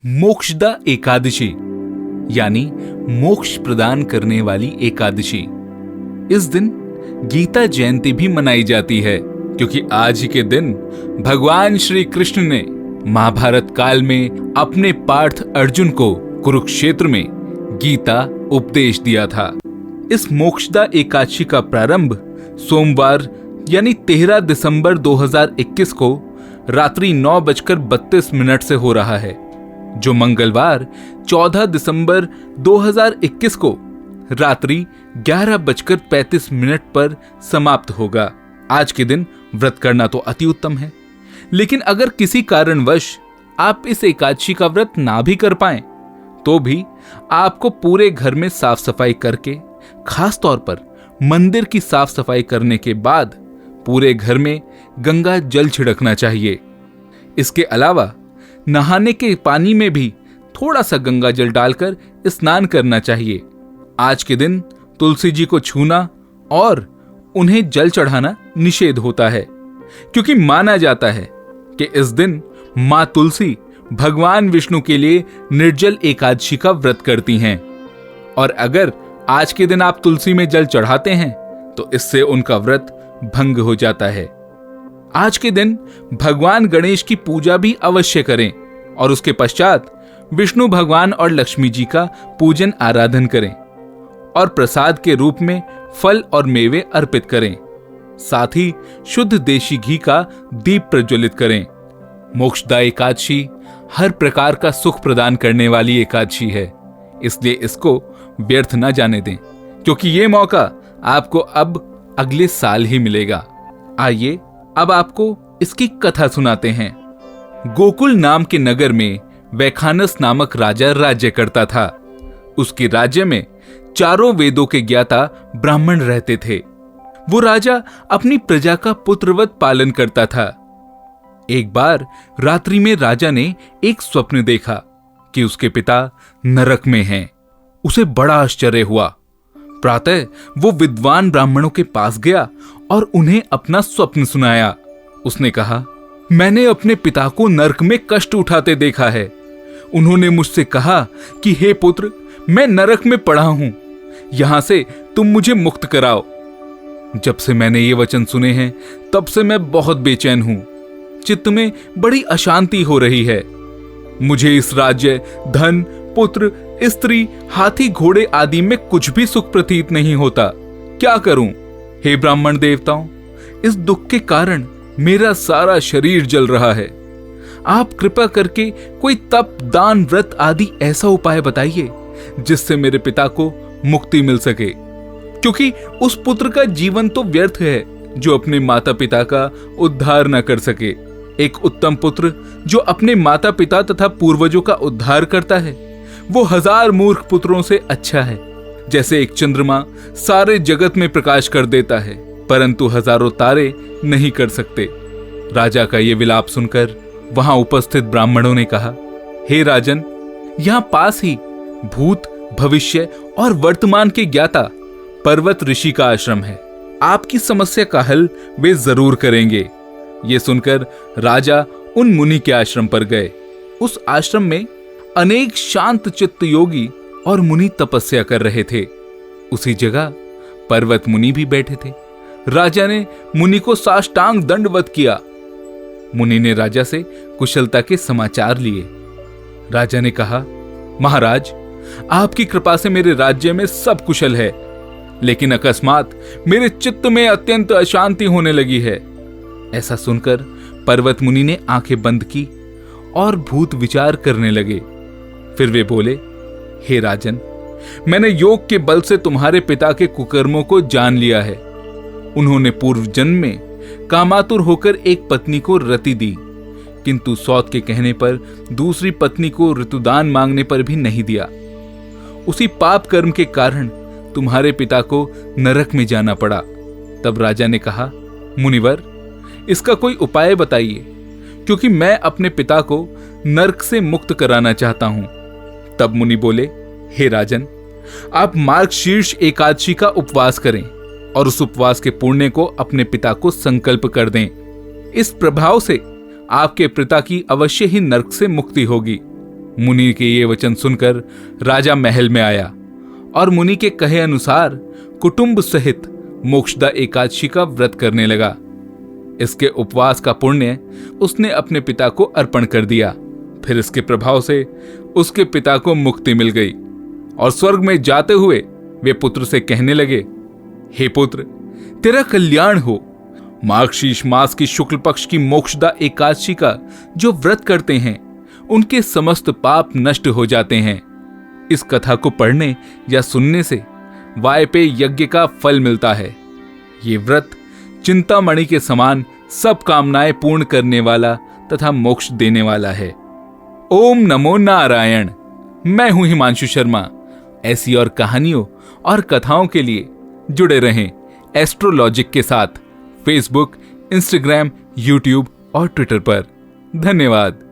मोक्षदा एकादशी यानी मोक्ष प्रदान करने वाली एकादशी। इस दिन गीता जयंती भी मनाई जाती है क्योंकि आज ही के दिन भगवान श्री कृष्ण ने महाभारत काल में अपने पार्थ अर्जुन को कुरुक्षेत्र में गीता उपदेश दिया था। इस मोक्षदा एकादशी का प्रारंभ सोमवार यानी 13 दिसंबर 2021 को रात्रि 9:32 से हो रहा है, जो मंगलवार 14 दिसंबर 2021 को रात्रि 11:35 पर समाप्त होगा। आज के दिन व्रत करना तो अति उत्तम है, लेकिन अगर किसी कारणवश आप इस एकादशी का व्रत ना भी कर पाएं, तो भी आपको पूरे घर में साफ सफाई करके, खास तौर पर मंदिर की साफ सफाई करने के बाद पूरे घर में गंगा जल छिड़कना चाहिए। इसके अलावा नहाने के पानी में भी थोड़ा सा गंगा जल डालकर स्नान करना चाहिए। आज के दिन तुलसी जी को छूना और उन्हें जल चढ़ाना निषेध होता है, क्योंकि माना जाता है कि इस दिन मां तुलसी भगवान विष्णु के लिए निर्जल एकादशी का व्रत करती हैं, और अगर आज के दिन आप तुलसी में जल चढ़ाते हैं तो इससे उनका व्रत भंग हो जाता है। आज के दिन भगवान गणेश की पूजा भी अवश्य करें और उसके पश्चात विष्णु भगवान और लक्ष्मी जी का पूजन आराधन करें और प्रसाद के रूप में फल और मेवे अर्पित करें। साथ ही शुद्ध देशी घी का दीप प्रज्वलित करें। मोक्षदा एकादशी हर प्रकार का सुख प्रदान करने वाली एकादशी है, इसलिए इसको व्यर्थ न जाने दें, क्योंकि ये मौका आपको अब अगले साल ही मिलेगा। आइए अब आपको इसकी कथा सुनाते हैं। गोकुल नाम के नगर में वैखानस नामक राजा राज्य करता था। उसके राज्य में चारों वेदों के ज्ञाता ब्राह्मण रहते थे। वो राजा अपनी प्रजा का पुत्रवत पालन करता था। एक बार रात्रि में राजा ने एक स्वप्न देखा कि उसके पिता नरक में हैं। उसे बड़ा आश्चर्य हुआ। प्रातः वो विद्वान ब्राह्मणों के पास गया और उन्हें अपना स्वप्न सुनाया। उसने कहा, मैंने अपने पिता को नरक में कष्ट उठाते देखा है। उन्होंने मुझसे कहा कि हे पुत्र, मैं नरक में पड़ा हूं, यहां से तुम मुझे मुक्त कराओ। जब से मैंने ये वचन सुने हैं तब से मैं बहुत बेचैन हूं। चित्त में बड़ी अशांति हो रही है। मुझे इस राज्य, धन, पुत्र, स्त्री, हाथी, घोड़े आदि में कुछ भी सुख प्रतीत नहीं होता। क्या करूं? हे ब्राह्मण देवताओं, इस दुख के कारण मेरा सारा शरीर जल रहा है। आप कृपा करके कोई तप, दान, व्रत आदि ऐसा उपाय बताइए जिससे मेरे पिता को मुक्ति मिल सके, क्योंकि उस पुत्र का जीवन तो व्यर्थ है जो अपने माता पिता का उद्धार न कर सके। एक उत्तम पुत्र जो अपने माता पिता तथा पूर्वजों का उद्धार करता है, वो 1000 मूर्ख पुत्रों से अच्छा है। जैसे एक चंद्रमा सारे जगत में प्रकाश कर देता है, परंतु हजारों तारे नहीं कर सकते। राजा का ये विलाप सुनकर वहां उपस्थित ब्राह्मणों ने कहा, हे राजन, यहां पास ही भूत, भविष्य और वर्तमान के ज्ञाता पर्वत ऋषि का आश्रम है। आपकी समस्या का हल वे जरूर करेंगे। ये सुनकर राजा उन मुनि के आश्रम पर गए। उस आश्रम में अनेक शांत चित्त योगी और मुनि तपस्या कर रहे थे। उसी जगह पर्वत मुनि भी बैठे थे। राजा ने मुनि को साष्टांग दंडवत किया। मुनि ने राजा से कुशलता के समाचार लिए। राजा ने कहा, महाराज, आपकी कृपा से मेरे राज्य में सब कुशल है, लेकिन अकस्मात मेरे चित्त में अत्यंत अशांति होने लगी है। ऐसा सुनकर पर्वत मुनि ने आंखें बंद की और भूत विचार करने लगे। फिर वे बोले, हे राजन, मैंने योग के बल से तुम्हारे पिता के कुकर्मों को जान लिया है। उन्होंने पूर्व जन्म में कामातुर होकर एक पत्नी को रति दी, किंतु सौत के कहने पर दूसरी पत्नी को ऋतुदान मांगने पर भी नहीं दिया। उसी पाप कर्म के कारण तुम्हारे पिता को नरक में जाना पड़ा। तब राजा ने कहा, मुनिवर, इसका कोई उपाय बताइए, क्योंकि मैं अपने पिता को नरक से मुक्त कराना चाहता हूं। तब मुनि बोले, हे राजन, आप मार्गशीर्ष एकादशी का उपवास करें और उस उपवास के पुण्य को अपने पिता को संकल्प कर दें। इस प्रभाव से आपके पिता की अवश्य ही नरक से मुक्ति होगी। मुनि के ये वचन सुनकर राजा महल में आया और मुनि के कहे अनुसार कुटुंब सहित मोक्षदा एकादशी का व्रत करने लगा। इसके उपवास का पुण्य उसने अपने पिता को अर्पण कर दिया। फिर इसके प्रभाव से उसके पिता को मुक्ति मिल गई और स्वर्ग में जाते हुए वे पुत्र से कहने लगे, हे पुत्र, तेरा कल्याण हो। मार्गशीर्ष मास की शुक्ल पक्ष की मोक्षदा एकादशी का जो व्रत करते हैं उनके समस्त पाप नष्ट हो जाते हैं। इस कथा को पढ़ने या सुनने से वायपेय यज्ञ का फल मिलता है। ये व्रत चिंतामणि के समान सब कामनाएं पूर्ण करने वाला तथा मोक्ष देने वाला है। ओम नमो नारायण। मैं हूं हिमांशु शर्मा। ऐसी और कहानियों और कथाओं के लिए जुड़े रहें एस्ट्रोलॉजिक के साथ फेसबुक, इंस्टाग्राम, यूट्यूब और ट्विटर पर। धन्यवाद।